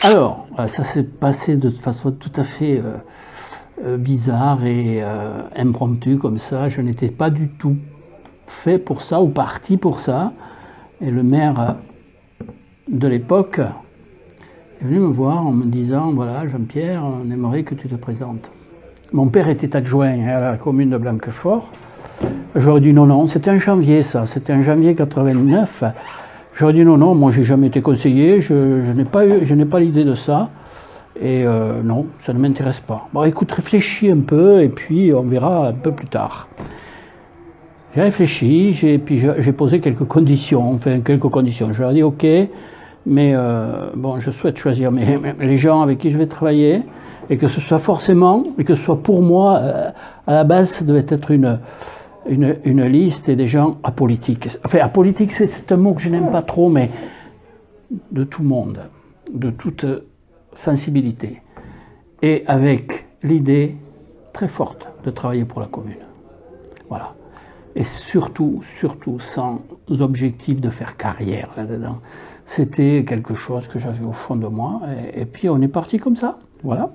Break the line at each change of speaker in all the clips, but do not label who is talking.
Alors, ça s'est passé de façon tout à fait bizarre et impromptue comme ça. Je n'étais pas du tout fait pour ça ou parti pour ça. Et le maire de l'époque est venu me voir en me disant, voilà, Jean-Pierre, on aimerait que tu te présentes. Mon père était adjoint à la commune de Blanquefort. J'aurais dit non, c'était en janvier ça, c'était en janvier 89. J'aurais dit non, moi j'ai jamais été conseiller, je n'ai pas l'idée de ça. Et non, ça ne m'intéresse pas. Bon, écoute, réfléchis un peu et puis on verra un peu plus tard. J'ai réfléchi, j'ai posé quelques conditions. Je leur ai dit ok, mais bon, je souhaite choisir les gens avec qui je vais travailler et que ce soit forcément, et que ce soit pour moi, à la base, ça devait être une liste et des gens apolitiques. Enfin, apolitique, c'est un mot que je n'aime pas trop, mais de tout monde, de toute sensibilité, et avec l'idée très forte de travailler pour la commune. Voilà. Et surtout sans objectif de faire carrière là-dedans. C'était quelque chose que j'avais au fond de moi, et puis on est parti comme ça. Voilà.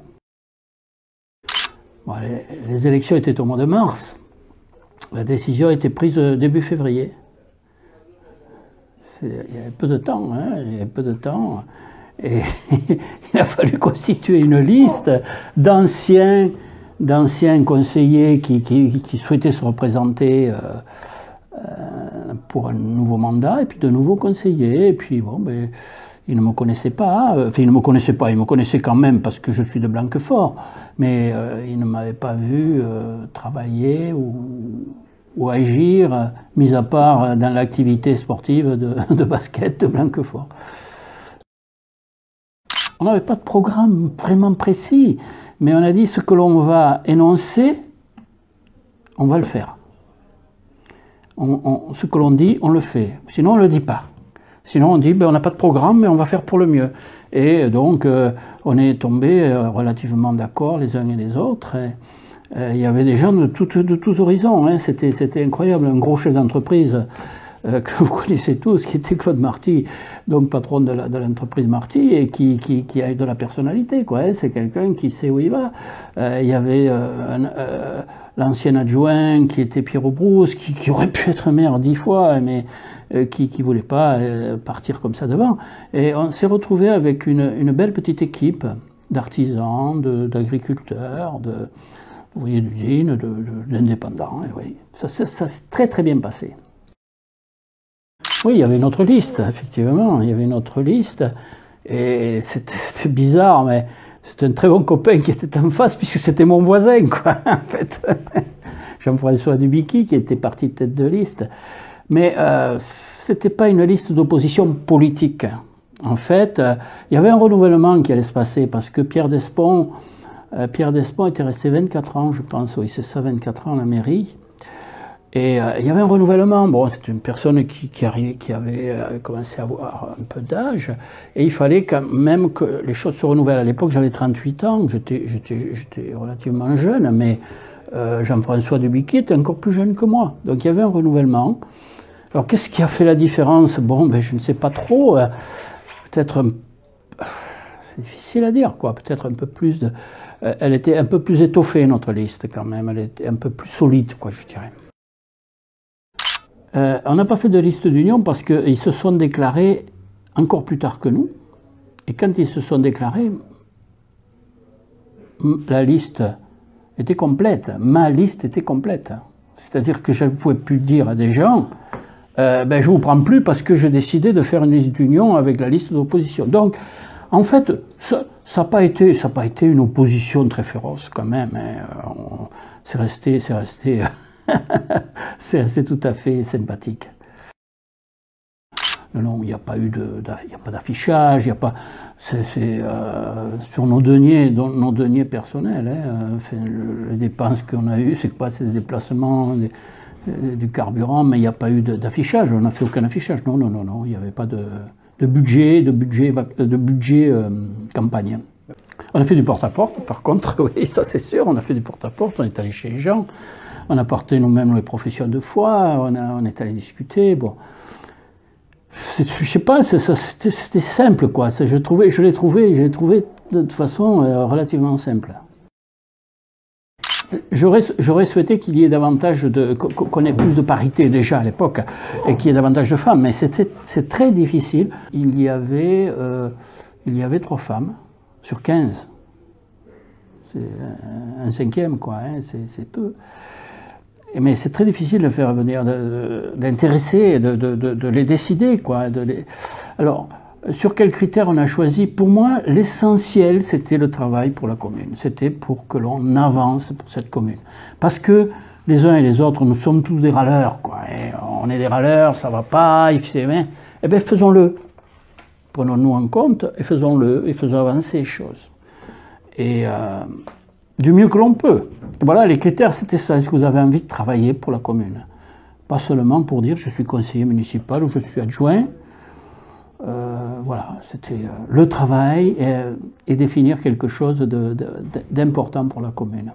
Bon, les élections étaient au mois de mars. La décision a été prise début février. Il y avait peu de temps, Et il a fallu constituer une liste d'anciens conseillers qui souhaitaient se représenter pour un nouveau mandat, et puis de nouveaux conseillers. Et puis bon, ils ne me connaissaient pas. Enfin, ils ne me connaissaient pas. Ils me connaissaient quand même parce que je suis de Blanquefort, mais ils ne m'avaient pas vu travailler ou agir, mis à part dans l'activité sportive de basket de Blanquefort. On n'avait pas de programme vraiment précis, mais on a dit ce que l'on va énoncer, on va le faire. Ce que l'on dit, on le fait. Sinon, on ne le dit pas. Sinon, on dit, on n'a pas de programme, mais on va faire pour le mieux. Et donc, on est tombés relativement d'accord les uns et les autres. Il y avait des gens de tous horizons. C'était incroyable. Un gros chef d'entreprise que vous connaissez tous, qui était Claude Marty, donc patron de l'entreprise Marty, et qui a eu de la personnalité, quoi. C'est quelqu'un qui sait où il va. Il y avait l'ancien adjoint qui était Pierrot Brousse, qui aurait pu être maire 10 fois, mais qui voulait pas partir comme ça devant. Et on s'est retrouvé avec une belle petite équipe d'artisans, d'agriculteurs, d'ouvriers d'usine, d'indépendants. Et oui, ça s'est très très bien passé. Oui, il y avait une autre liste, effectivement, il y avait une autre liste, et c'était bizarre, mais c'était un très bon copain qui était en face, puisque c'était mon voisin, quoi, en fait. Jean-François Dubicki, qui était parti tête de liste. Mais c'était pas une liste d'opposition politique. En fait, il y avait un renouvellement qui allait se passer, parce que Pierre Despont était resté 24 ans, je pense, oui, c'est ça, 24 ans à la mairie. Et il y avait un renouvellement. Bon, c'était une personne qui avait commencé à avoir un peu d'âge, et il fallait quand même que les choses se renouvellent. À l'époque, j'avais 38 ans, j'étais relativement jeune, mais Jean-François Dubicki était encore plus jeune que moi. Donc il y avait un renouvellement. Alors qu'est-ce qui a fait la différence? Bon, je ne sais pas trop. Peut-être, c'est difficile à dire, quoi. Peut-être un peu plus elle était un peu plus étoffée, notre liste, quand même. Elle était un peu plus solide, quoi, je dirais. On n'a pas fait de liste d'union parce qu'ils se sont déclarés encore plus tard que nous. Et quand ils se sont déclarés, la liste était complète. Ma liste était complète. C'est-à-dire que je ne pouvais plus dire à des gens, je ne vous prends plus parce que j'ai décidé de faire une liste d'union avec la liste d'opposition. Donc, en fait, ça n'a pas été une opposition très féroce quand même. C'est resté tout à fait sympathique. Non, il n'y a pas d'affichage, il n'y a pas. Sur nos deniers personnels, les dépenses qu'on a eues, c'est des déplacements, du carburant, mais il n'y a pas eu d'affichage. On n'a fait aucun affichage. Non, il n'y avait pas de budget campagne. On a fait du porte-à-porte, par contre, oui, ça c'est sûr, on a fait du porte-à-porte, on est allé chez les gens, on a porté nous-mêmes les professions de foi, on est allé discuter, bon. Je sais pas, c'était simple, quoi. Je l'ai trouvé de façon relativement simple. J'aurais souhaité qu'il y ait davantage qu'on ait plus de parité déjà à l'époque, et qu'il y ait davantage de femmes, mais c'est très difficile. Il y avait 3 femmes sur 15. C'est un cinquième, quoi, hein, c'est peu. Mais c'est très difficile de faire venir, d'intéresser, de les décider, quoi. Alors, sur quels critères on a choisi? Pour moi, l'essentiel, c'était le travail pour la commune. C'était pour que l'on avance pour cette commune. Parce que les uns et les autres, nous sommes tous des râleurs, quoi. Et on est des râleurs, ça va pas, eh bien, faisons-le. Prenons-nous en compte et faisons-le, et faisons avancer les choses. Et du mieux que l'on peut. Voilà, les critères, c'était ça. Est-ce que vous avez envie de travailler pour la commune? Pas seulement pour dire je suis conseiller municipal ou je suis adjoint. Voilà, c'était le travail et définir quelque chose d'important pour la commune.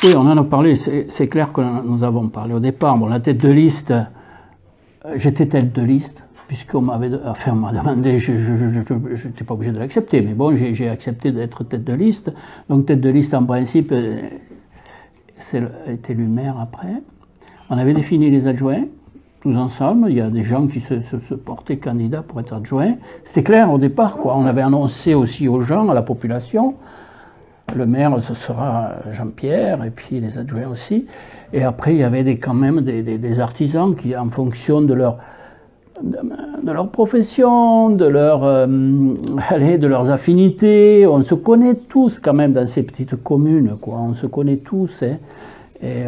Oui, on en a parlé, c'est clair que nous avons parlé au départ. Bon, la tête de liste, j'étais tête de liste, puisqu'on m'a demandé, je n'étais pas obligé de l'accepter, mais bon, j'ai accepté d'être tête de liste. Donc tête de liste, en principe, c'est élu maire après. On avait défini les adjoints. Tous ensemble, il y a des gens qui se portaient candidats pour être adjoints. C'était clair au départ, quoi. On avait annoncé aussi aux gens, à la population, le maire, ce sera Jean-Pierre, et puis les adjoints aussi. Et après, il y avait quand même des artisans qui, en fonction de leur profession, de leurs affinités, on se connaît tous quand même dans ces petites communes, quoi. On se connaît tous, hein. Et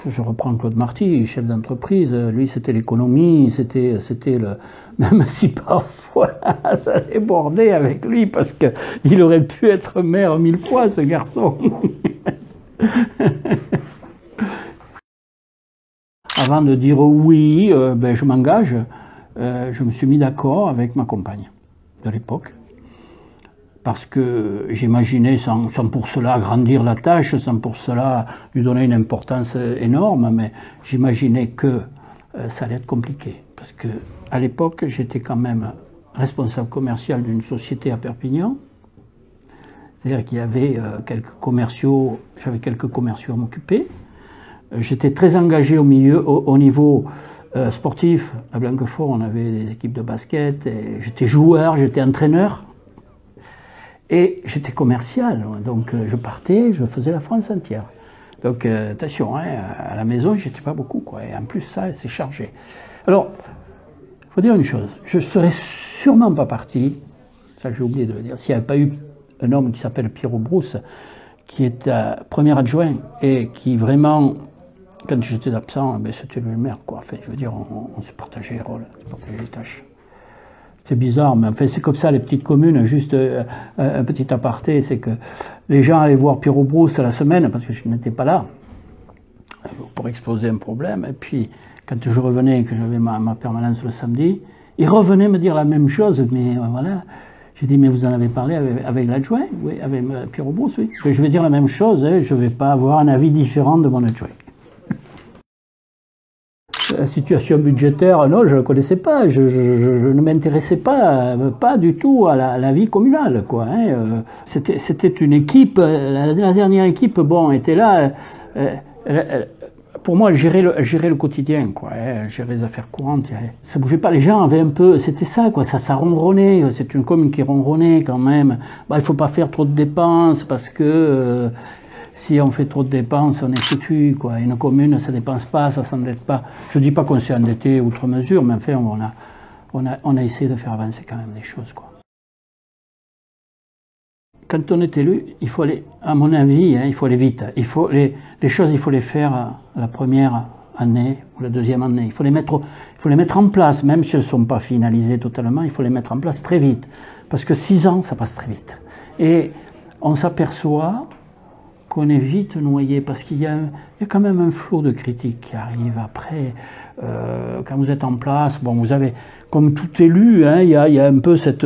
je reprends Claude Marty, chef d'entreprise, lui c'était l'économie, c'était même si parfois ça débordait avec lui parce qu'il aurait pu être maire 1000 fois, ce garçon. Avant de dire oui, je m'engage, je me suis mis d'accord avec ma compagne de l'époque. Parce que j'imaginais, sans pour cela agrandir la tâche, sans pour cela lui donner une importance énorme, mais j'imaginais que ça allait être compliqué. Parce que à l'époque, j'étais quand même responsable commercial d'une société à Perpignan. C'est-à-dire qu'il y avait j'avais quelques commerciaux à m'occuper. J'étais très engagé au niveau sportif. À Blanquefort, on avait des équipes de basket. J'étais joueur, j'étais entraîneur. Et j'étais commercial, donc je partais, je faisais la France entière. Donc attention, hein, à la maison, j'étais pas beaucoup, quoi. Et en plus, ça, c'est chargé. Alors, il faut dire une chose, je serais sûrement pas parti, ça j'ai oublié de le dire, s'il n'y avait pas eu un homme qui s'appelle Pierrot Brousse, qui est premier adjoint, et qui vraiment, quand j'étais absent, c'était le maire, quoi. En fait, je veux dire, on se partageait les rôles, on se partageait les tâches. C'est bizarre, mais enfin, c'est comme ça, les petites communes. Juste un petit aparté, c'est que les gens allaient voir Pierrot Brousse la semaine, parce que je n'étais pas là, pour exposer un problème. Et puis, quand je revenais, que j'avais ma permanence le samedi, ils revenaient me dire la même chose. Mais voilà, j'ai dit, mais vous en avez parlé avec l'adjoint? Oui, avec Pierrot Brousse, oui. Je vais dire la même chose, hein, je ne vais pas avoir un avis différent de mon adjoint. La situation budgétaire, non, je ne la connaissais pas, je ne m'intéressais pas du tout à la vie communale, quoi. Hein. C'était une équipe, la dernière équipe, bon, était là, pour moi, elle gérait le quotidien, quoi. Elle gérait les affaires courantes, ça bougeait pas, les gens avaient un peu, c'était ça, quoi, ça ronronnait, c'est une commune qui ronronnait quand même. Il faut pas faire trop de dépenses parce que si on fait trop de dépenses, on est foutu, quoi. Une commune, ça dépense pas, ça s'endette pas. Je dis pas qu'on s'est endetté outre mesure, mais enfin, on a essayé de faire avancer quand même les choses, quoi. Quand on est élu, il faut aller, à mon avis, il faut aller vite. Les choses, il faut les faire la première année ou la deuxième année. Il faut les mettre en place, même si elles ne sont pas finalisées totalement, il faut les mettre en place très vite. Parce que 6 ans, ça passe très vite. Et on s'aperçoit qu'on est vite noyé, parce qu'il y a quand même un flot de critiques qui arrive après. Quand vous êtes en place, bon, vous avez, comme tout élu, il y a un peu cette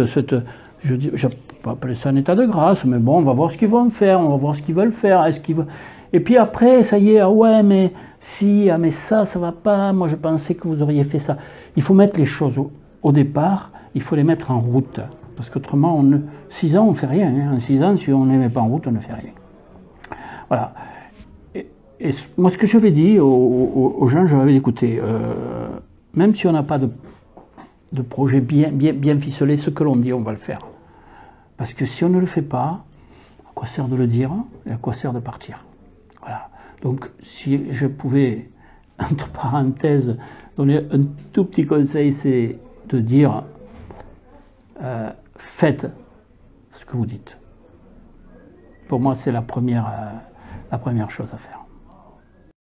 je ne peux pas appeler ça un état de grâce, mais bon, on va voir ce qu'ils vont faire, on va voir ce qu'ils veulent faire. Et puis après, ça y est, ah ouais, mais si, ah mais ça va pas, moi je pensais que vous auriez fait ça. Il faut mettre les choses au départ, il faut les mettre en route. Parce qu'autrement, 6 ans, on ne fait rien. Hein. En 6 ans, si on ne les met pas en route, on ne fait rien. Voilà. Et moi, ce que j'avais dit aux gens, j'avais écouté, même si on n'a pas de projet bien ficelé, ce que l'on dit, on va le faire. Parce que si on ne le fait pas, à quoi sert de le dire et à quoi sert de partir? Voilà. Donc, si je pouvais, entre parenthèses, donner un tout petit conseil, c'est de dire faites ce que vous dites. Pour moi, c'est la première chose à faire.